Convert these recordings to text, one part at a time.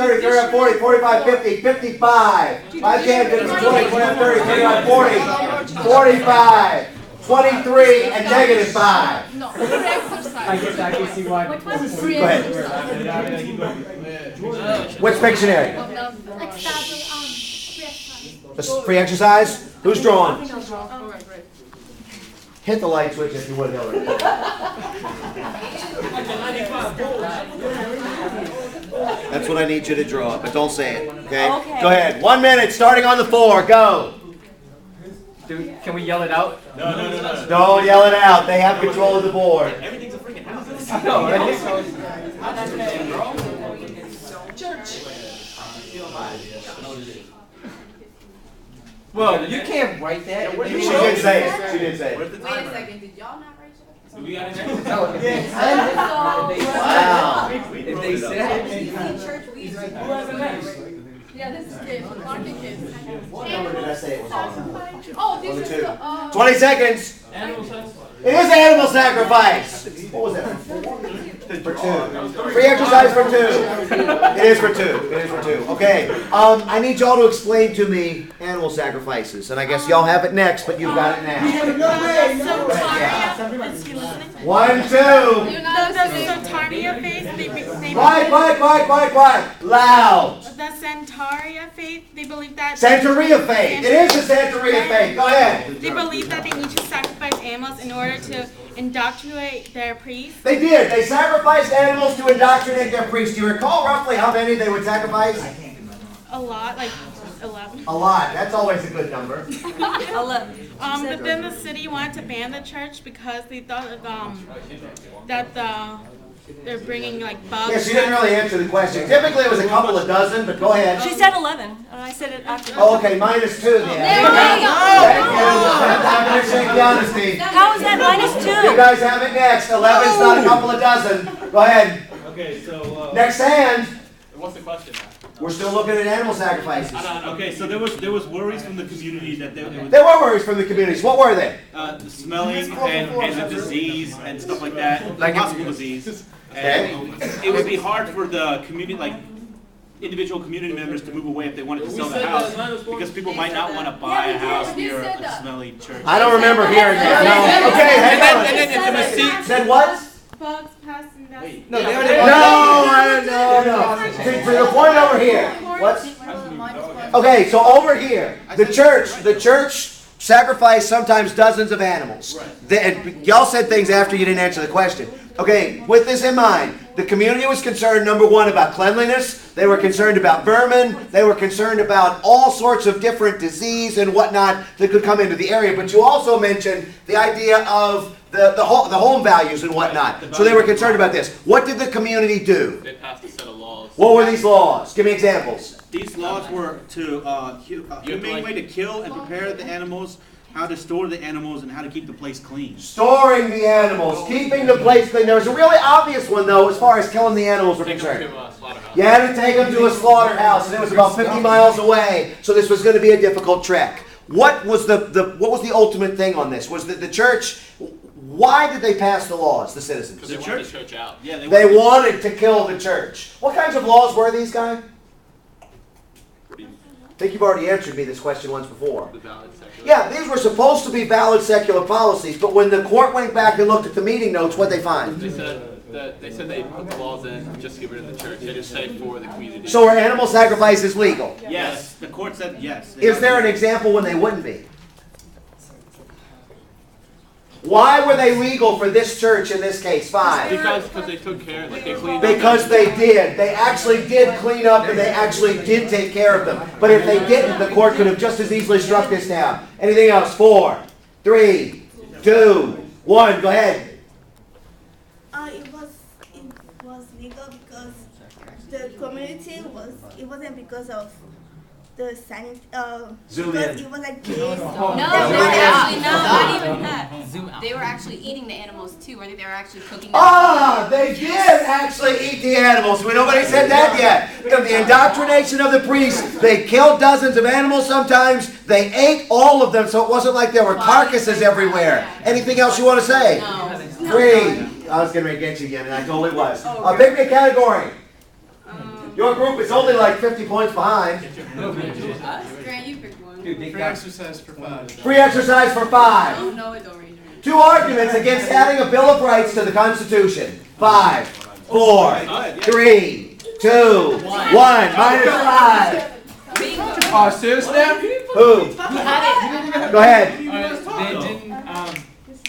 30, 35, 40, 45, 50, 55. 5 10, 15, 20, 25, 30, 35, 40, 45, 23, and negative 5. No, free exercise. I guess I can see why. What was free Go ahead. exercise? Which dictionary? Free exercise? Who's drawing? Hit the light switch if you would, Hillary. That's what I need you to draw, but don't say it. Okay? Go ahead. 1 minute, starting on the 4. Go. Dude, can we yell it out? No. Don't yell it out. They have control of the board. Everything's a freaking house. No, right? Well, you can't write that. She did say it. She did say it. Wait a second, did y'all not write it? We got it. No, if they said it. Wow. If they said it. Yeah, this is kids. Marketing kids. What number did I say it was on? Oh, this is 2. the 20 seconds. It is animal sacrifice. What was that? For 2. Free exercise for 2. It is for 2. It is for 2. Okay. I need y'all to explain to me animal sacrifices, and I guess y'all have it next, but you've got it now. Is he listening? 1, 2. The Santaria faith, Quiet. Loud. The Santaria faith, they believe that Santeria faith. It is the Santeria faith. Go ahead. they believe that they need to sacrifice animals in order to indoctrinate their priests. They did. They sacrificed animals to indoctrinate their priests. Do you recall roughly how many they would sacrifice? A lot, like 11. A lot. That's always a good number. 11. But then the city wanted to ban the church because they thought that they're bringing like bugs. Yeah, she didn't really answer the question. Typically it was a couple of dozen, but go ahead. She said 11, and I said it after. Oh, okay, -2 then. I'm going to shake the honesty. How is that -2? You guys have it next. 11's not a couple of dozen. Go ahead. Okay, so Next hand. what's the question? We're still looking at animal sacrifices. Okay, so there was worries from the community that There were worries from the communities. What were they? the smelling and the disease and stuff like that, like possible disease. And it would be hard for the community, like individual community members, to move away if they wanted to sell the house, because people might not want to buy a house near a smelly church. I don't remember hearing that. No. Okay, hang on. And then the mesquite. Said what? Bugs passing that. No, they already. No. To the point over here. What? Okay, so over here, the church sacrificed sometimes dozens of animals. Y'all said things after you didn't answer the question. Okay, with this in mind, the community was concerned, number one, about cleanliness. They were concerned about vermin. They were concerned about all sorts of different disease and whatnot that could come into the area. But you also mentioned the idea of the home values and whatnot. So they were concerned about this. What did the community do? They passed a set of laws. What were these laws? Give me examples. These laws were to humane way to kill and prepare the animals, how to store the animals, and how to keep the place clean. Storing the animals, keeping the place clean. There was a really obvious one, though, as far as killing the animals were concerned. You had to take them to a slaughterhouse, and it was about 50 miles away, so this was going to be a difficult trek. What was the ultimate thing on this? Was that the church? Why did they pass the laws, the citizens? Because they wanted the church out. Yeah, they wanted to kill the church. What kinds of laws were these, guys? I think you've already answered me this question once before. Yeah, these were supposed to be valid secular policies, but when the court went back and looked at the meeting notes, what'd they find? They said they put the laws in just to get rid of the church. They just say for the community. So are animal sacrifices legal? Yes, the court said yes. Is there an example when they wouldn't be? Why were they legal for this church in this case? 5. Because they took care, like they cleaned up. Because they did. They actually did clean up and they actually did take care of them. But if they didn't, the court could have just as easily struck this down. Anything else? 4, 3, 2, 1. Go ahead. It was legal because the community wasn't because of the Zoom because in. it was like this. No, not even that. They were actually eating the animals too. I think they were actually cooking them. They did actually eat the animals. Nobody said that yet. The indoctrination of the priests, they killed dozens of animals sometimes. They ate all of them, so it wasn't like there were carcasses everywhere. Anything else you want to say? No. 3. I was getting ready to get you again, and I totally was. Pick me a category. Your group is only like 50 points behind. Grant, you pick one. Dude, Free exercise for 5. Free exercise for 5. Oh, no, it don't raise your hand. 2 arguments against adding a Bill of Rights to the Constitution. 5, 4, 3, 2, 1. Minus 5. Oh, seriously now? Who? Go ahead. They didn't,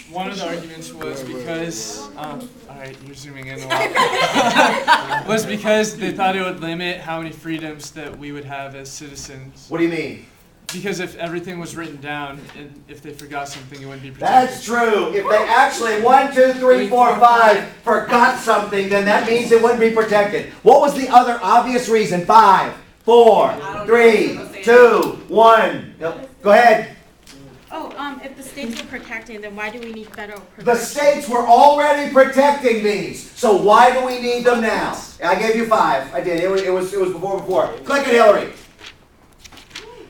one of the arguments was because, alright, you're zooming in a lot. Was because they thought it would limit how many freedoms that we would have as citizens. What do you mean? Because if everything was written down, and if they forgot something, it wouldn't be protected. That's true. If they actually 1, 2, 3, 4, 5 forgot something, then that means it wouldn't be protected. What was the other obvious reason? 5, 4, 3, 2, 1. Go ahead. Oh, if the states were protecting, then why do we need federal protection? The states were already protecting these, so why do we need them now? I gave you 5. I did. It was before. Click it, Hillary.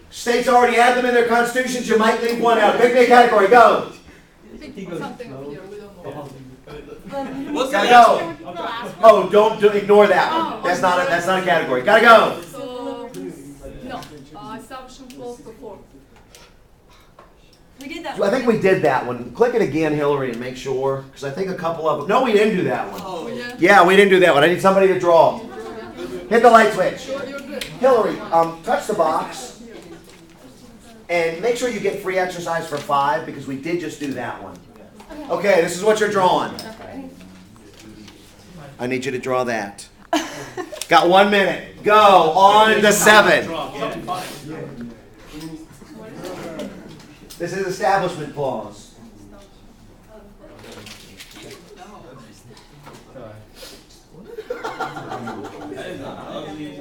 States already had them in their constitutions. You might leave one out. Pick me a category. Go. Pick something up here. We don't know. What's Gotta the go. answer? Oh, don't ignore that one. That's not a category. Gotta go. So, no. Establishing clause before. We did that. I think we did that one. Click it again, Hillary, and make sure, because I think a couple of them. No, we didn't do that one. Oh, yeah. Yeah, we didn't do that one. I need somebody to draw. Hit the light switch. You're good. Hillary, touch the box. And make sure you get free exercise for 5 because we did just do that one. Okay, this is what you're drawing. I need you to draw that. Got 1 minute. Go on to 7. This is establishment clause.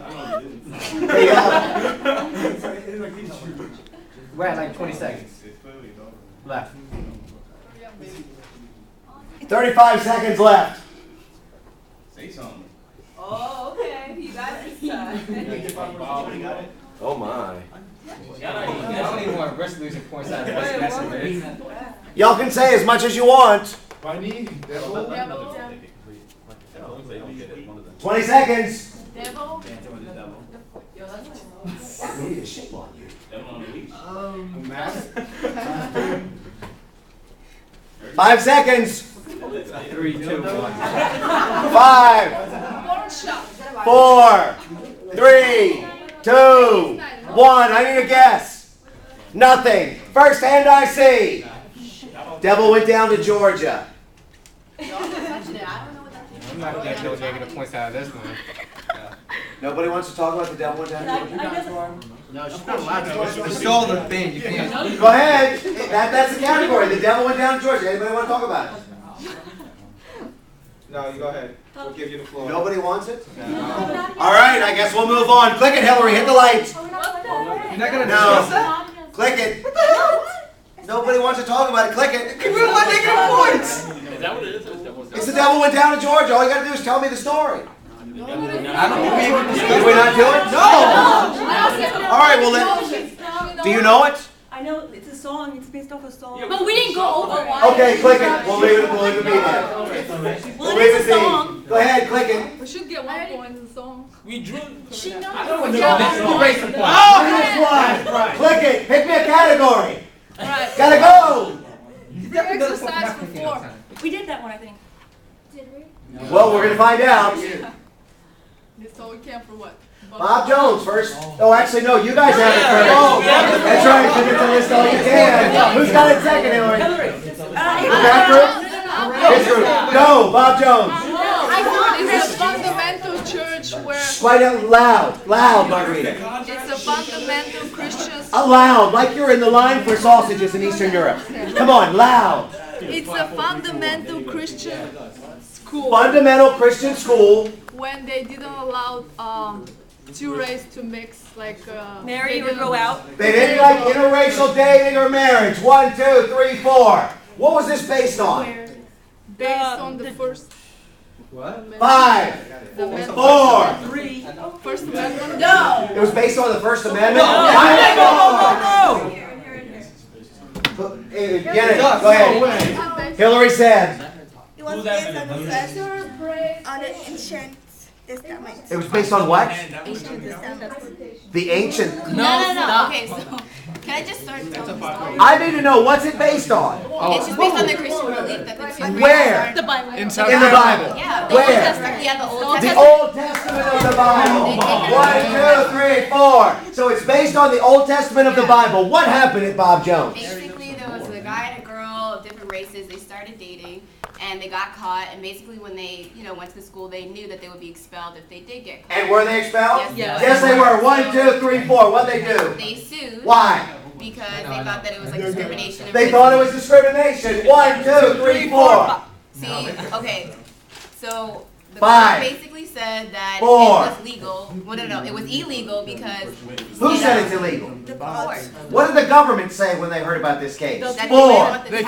Hey, We're at like 20 seconds left. 35 seconds left. Say something. Oh, okay. You got it this time. Oh my. I don't even want to risk losing points out of this. Y'all can say as much as you want. 20 seconds. Devil. We need a shape on you. 5 seconds. 3, 2, 1. 5, One shot. 4, 3, 2, 1. I need a guess. Nothing. First hand I see. Devil went down to Georgia. I don't know what that is. I'm not going to get no negative points out of this one. Nobody wants to talk about the devil went down to Georgia? No, she's not allowed to. It's all the thing. You can't. Go ahead. That's the category. The devil went down to Georgia. Anybody want to talk about it? No, you go ahead. We'll give you the floor. Nobody wants it? All right, I guess we'll move on. Click it, Hillary. Hit the lights. You're not going to No. discuss that? Click it. Nobody wants to talk about it. Click it. We don't want negative points. Is that what it is? Or is that what It's the devil went down to Georgia. All you got to do is tell me the story. I don't think we even Did discussed we not do it? No. All right, well then. Do you know it? I know it's a song. It's based off a song. But we didn't go over why. Okay, click it. We'll leave it be there. Well, We'll leave it is it a be. song. Go ahead, click it. We should get 1 point in the song. We drew. She knows. Erase the point. Minus 1. Click it. Pick me a category. Right. Gotta go. Free exercise for 4. We did that one, I think. Did we? Well, we're gonna find out. So we can for what? Bob Jones first. Oh, actually, no. You guys have it first. That's right. Because it's a list all you can. Who's got it second, Hillary? That group? His group. Go, Bob Jones. It's a fundamental church where Quite out loud. Loud, Margarita. it's a fundamental Christian. Loud, like you're in the line for sausages in Eastern Europe. Come on, loud. It's a fundamental Christian school. Fundamental Christian school. When they didn't allow 2 races to mix, like Marry they or didn't- go out. They didn't like interracial dating or marriage. 1, 2, 3, 4. What was this based on? based on the first. What? 5, The amendment. 4. 3. First amendment. No. It was based on the First Amendment. No. Get it. Go ahead. Hillary said. It was based on the first, on the ancient Testament. It was based on what? Ancient Testament. The ancient. No. Okay, so can I just start telling the story? I need to know what's it based on. It's just based on the Christian belief that the two Where? The Bible. In the Bible. Yeah, the Where? Old Testament. Yeah, the Old The Testament. Old Testament of the Bible. 1, 2, 3, 4. So it's based on the Old Testament of the Bible. What happened at Bob Jones? Basically, there was a guy and a girl of different races. They started dating, and they got caught. And basically, when they, went to the school, they knew that they would be expelled if they did get caught. And were they expelled? Yes. Yes, they were. 1, 2, 3, 4. What'd they do? They sued. Why? Because they thought that it was like discrimination. They thought it was discrimination. 1, 2, 3, 4. See, okay, so the 5. court basically said that 4. it was legal. Well, no, it was illegal because. Who said it's illegal? The court. What did the government say when they heard about this case? That they 4. didn't want the